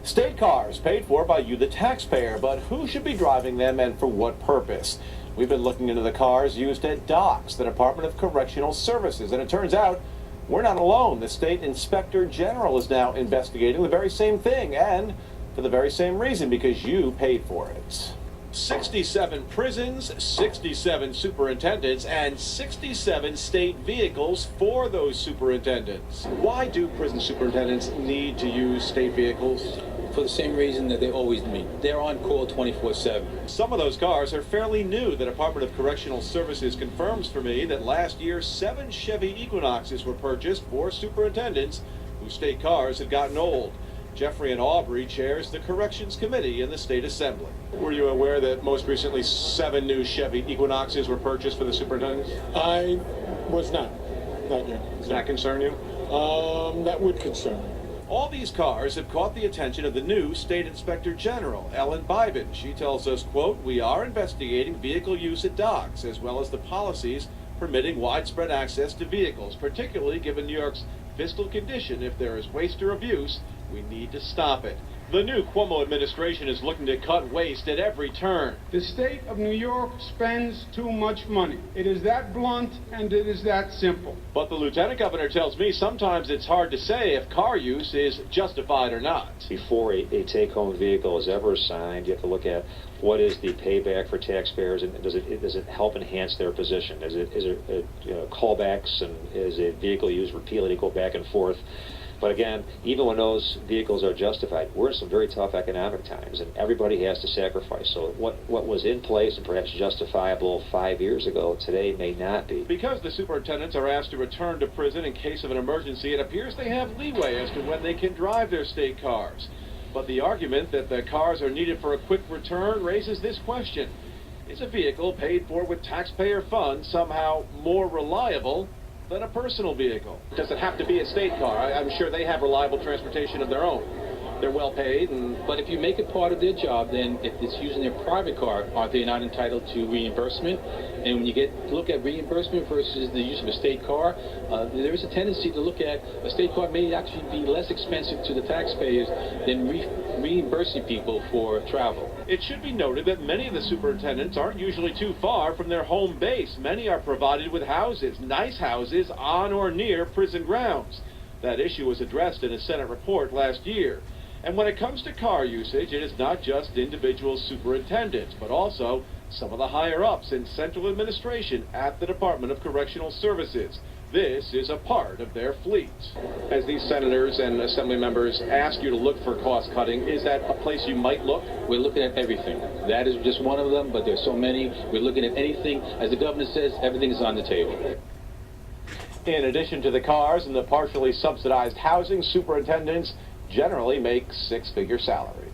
State cars paid for by you, the taxpayer, but who should be driving them and for what purpose? We've been looking into the cars used at docks, the Department of Correctional Services, and it turns out we're not alone. The state inspector general is now investigating the very same thing, and for the very same reason, because you paid for it. 67 prisons, 67 superintendents, and 67 state vehicles for those superintendents. Why do prison superintendents need to use state vehicles? For the same reason that they always meet. They're on call 24/7. Some of those cars are fairly new. The Department of Correctional Services confirms for me that last year 7 Chevy Equinoxes were purchased for superintendents whose state cars had gotten old. Jeffrey and Aubrey chairs the Corrections Committee in the State Assembly. Were you aware that most recently 7 new Chevy Equinoxes were purchased for the superintendents? I was not yet. Does that concern you? That would concern me. All these cars have caught the attention of the new State Inspector General, Ellen Bybin. She tells us, quote, "We are investigating vehicle use at docks, as well as the policies permitting widespread access to vehicles, particularly given New York's fiscal condition. If there is waste or abuse, we need to stop it." The new Cuomo administration is looking to cut waste at every turn. The state of New York spends too much money. It is that blunt and it is that simple. But the lieutenant governor tells me sometimes it's hard to say if car use is justified or not. Before a take-home vehicle is ever assigned, you have to look at what is the payback for taxpayers, and does it help enhance their position? Is it callbacks, and is a vehicle used repeatedly to go back and forth? But again, even when those vehicles are justified, we're in some very tough economic times, and everybody has to sacrifice. So what was in place and perhaps justifiable 5 years ago, today may not be. Because the superintendents are asked to return to prison in case of an emergency, it appears they have leeway as to when they can drive their state cars. But the argument that the cars are needed for a quick return raises this question. Is a vehicle paid for with taxpayer funds somehow more reliable than a personal vehicle? Does it have to be a state car? I'm sure they have reliable transportation of their own. They're well paid, But if you make it part of their job, then if it's using their private car, are they not entitled to reimbursement? And when you look at reimbursement versus the use of a state car, there is a tendency to look at a state car may actually be less expensive to the taxpayers than reimbursing people for travel. It should be noted that many of the superintendents aren't usually too far from their home base. Many are provided with houses, nice houses, on or near prison grounds. That issue was addressed in a Senate report last year. And when it comes to car usage, it is not just individual superintendents, but also some of the higher-ups in central administration at the Department of Correctional Services. This is a part of their fleet. As these senators and assembly members ask you to look for cost cutting, is that a place you might look? We're looking at everything. That is just one of them, but there's so many. We're looking at anything. As the governor says, everything is on the table. In addition to the cars and the partially subsidized housing, superintendents generally make 6-figure salaries.